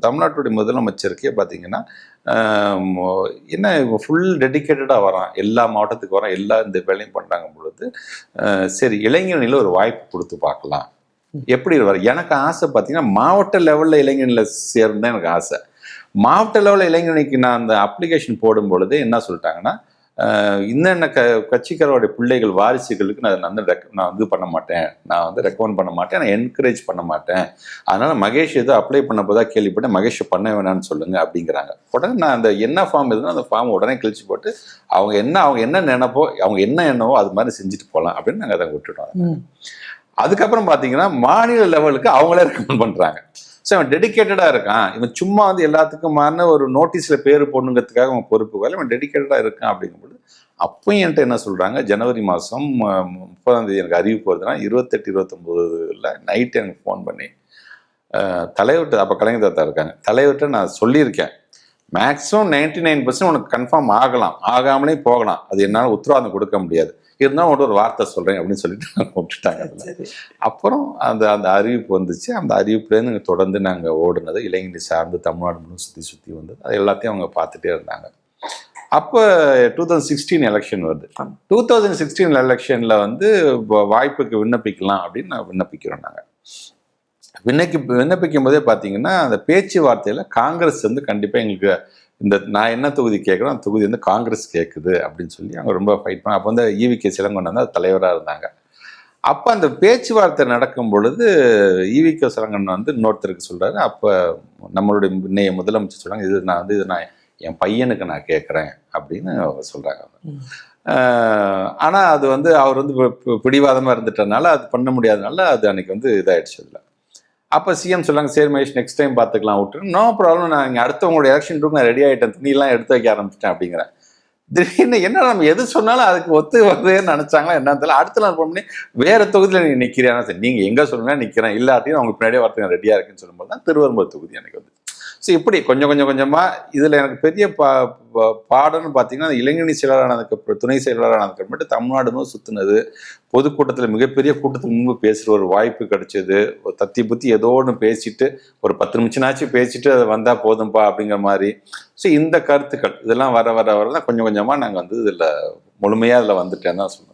தமிழ்நாட்டுடைய முதலமைச்சருக்கே பார்த்தீங்கன்னா என்ன ஃபுல் டெடிக்கேட்டடாக வரான், எல்லா மாவட்டத்துக்கு வரான், எல்லா இந்த வேலையும் பண்ணுறாங்க பொழுது சரி இளைஞர்களில் ஒரு வாய்ப்பு கொடுத்து பார்க்கலாம். எப்படி வர எனக்கு ஆசை பார்த்தீங்கன்னா மாவட்ட லெவலில் இளைஞர்களில் சேர்ந்து தான் எனக்கு ஆசை. மாவட்ட லெவலில் இளைஞர்களுக்கு நான் அந்த அப்ளிகேஷன் போடும் பொழுது என்ன சொல்லிட்டாங்கன்னா, இன்னென்ன கட்சிக்காரோடைய பிள்ளைகள் வாரிசுகளுக்கு நான் வந்து பண்ண மாட்டேன், நான் வந்து ரெக்கமெண்ட் பண்ண மாட்டேன், நான் என்கரேஜ் பண்ண மாட்டேன், அதனால மகேஷ் எதுவும் அப்ளை பண்ண போதா கேள்விப்பட்டேன், மகேஷ் பண்ண வேணான்னு சொல்லுங்க அப்படிங்கிறாங்க. உடனே நான் அந்த என்ன ஃபார்ம் எதுனா அந்த ஃபார்ம் உடனே கிழிச்சு போட்டு அவங்க என்ன நினைப்போ அவங்க என்ன என்னவோ அது மாதிரி செஞ்சுட்டு போகலாம் அப்படின்னு நாங்கள் அதை விட்டுட்டோம். அதுக்கப்புறம் பார்த்தீங்கன்னா மாநில லெவலுக்கு அவங்களே ரெக்கமெண்ட் பண்ணுறாங்க. ஸோ அவன் டெடிக்கேட்டடாக இருக்கான், இவன் சும்மா வந்து எல்லாத்துக்குமான ஒரு நோட்டீஸில் பேர் போடணுங்கிறதுக்காக அவன் பொறுப்பு வேலை, இவன் டெடிக்கேட்டடாக இருக்கான் அப்படிங்கும்போது அப்பயும் என்கிட்ட என்ன சொல்கிறாங்க, ஜனவரி மாதம் 30 எனக்கு அறிவிப்பு வருதுன்னா 28, 29 நைட்டு எனக்கு ஃபோன் பண்ணி தலைவர்கிட்ட, அப்போ கலைஞர் தாத்தா இருக்காங்க, தலைவர்கிட்ட நான் சொல்லியிருக்கேன் மேக்ஸிமம் 99% உனக்கு கன்ஃபார்ம் ஆகலாம், ஆகாமலே போகலாம், அது என்னால் உத்தரவாதம் கொடுக்க முடியாது, இருந்தாலும் ஒரு வார்த்தை சொல்கிறேன் அப்படின்னு சொல்லிட்டு நாங்கள் விட்டுட்டாங்க. அப்புறம் அந்த அறிவிப்பு வந்துச்சு. அந்த அறிவிப்புலேருந்து தொடர்ந்து நாங்கள் ஓடுனது இளைஞர் சார்ந்து தமிழ்நாடு முழு சுற்றி வந்தது. அது எல்லாத்தையும் அவங்க பார்த்துட்டே இருந்தாங்க. அப்போ 2016 எலெக்ஷன் வருது. 2016 எலெக்ஷனில் வந்து வாய்ப்புக்கு விண்ணப்பிக்கலாம் அப்படின்னு நான் விண்ணப்பிக்கிறோம். நாங்கள் விண்ணப்பிக்கும் போதே பார்த்தீங்கன்னா அந்த பேச்சுவார்த்தையில் காங்கிரஸ் வந்து கண்டிப்பாக எங்களுக்கு இந்த நான் என்ன தொகுதி கேட்குறோம் அந்த தொகுதி வந்து காங்கிரஸ் கேட்குது அப்படின்னு சொல்லி அவங்க ரொம்ப ஃபைட் பண்ணாங்க. அப்போ வந்து EVK சிலங்கொண்டன் வந்து அது தலைவராக இருந்தாங்க. அப்போ அந்த பேச்சுவார்த்தை நடக்கும் பொழுது EVK சிலங்கொண்டன் வந்து இன்னொருத்தருக்கு சொல்கிறாரு, அப்போ நம்மளுடைய இன்னைய முதலமைச்சர் சொல்கிறாங்க, இது நான் என் பையனுக்கு நான் கேட்குறேன் அப்படின்னு அவங்க சொல்கிறாங்க. ஆனால் அது வந்து அவர் வந்து பிடிவாதமாக இருந்துட்டனால அது பண்ண முடியாதனால அது அன்னைக்கு வந்து இதாகிடுச்சு. அதில் அப்போ சிஎம் சொல்லாங்க, சரி மகேஷ் நெக்ஸ்ட் டைம் பார்த்துக்கலாம் விட்டுரு, நோ ப்ராப்ளம், நான் இங்கே அடுத்தவங்களோட எலெக்ஷன் ரூம் நான் ரெடி ஆகிட்டேன், துணியெல்லாம் எடுத்து வைக்க ஆரம்பிச்சிட்டேன் அப்படிங்கிறேன். திடீர்னு என்ன நம்ம எது சொன்னாலும் அதுக்கு ஒத்து வருதுன்னு நினச்சாங்களா என்ன தெரியல. அடுத்த நாள் போனோடனே வேறு தொகுதியில் நீங்கள் நிற்கிறேன்னா சரி நீங்கள் எங்கே சொல்லுங்க நிற்கிறேன், இல்லாட்டியும் அவங்க பின்னாடியே வரத்துக்கு ரெடியாக இருக்குன்னு சொல்லும்போது தான் திருவெரும்பூர் தொகுதி எனக்கு வந்து. ஸோ இப்படி கொஞ்சமாக இதில் எனக்கு பெரிய பாடம்னு பார்த்தீங்கன்னா இளைஞரணி செயலாளரானதுக்கு துணை செயலாளரானதுக்கு மட்டும் தமிழ்நாடுமே சுற்றுனது, பொதுக்கூட்டத்தில் மிகப்பெரிய கூட்டத்துக்கு முன்பு பேசுகிற ஒரு வாய்ப்பு கிடைச்சது, ஒரு தத்தி புத்தி ஏதோ ஒன்று பேசிட்டு ஒரு 10 நிமிஷம்னாச்சும் பேசிட்டு அது வந்தால் போதும்பா அப்படிங்கிற மாதிரி. ஸோ இந்த கருத்துக்கள் இதெல்லாம் வர தான் கொஞ்சமாக நாங்கள் வந்து இதில் முழுமையாக அதில் வந்துட்டேன்னு தான் சொல்லுவேன்.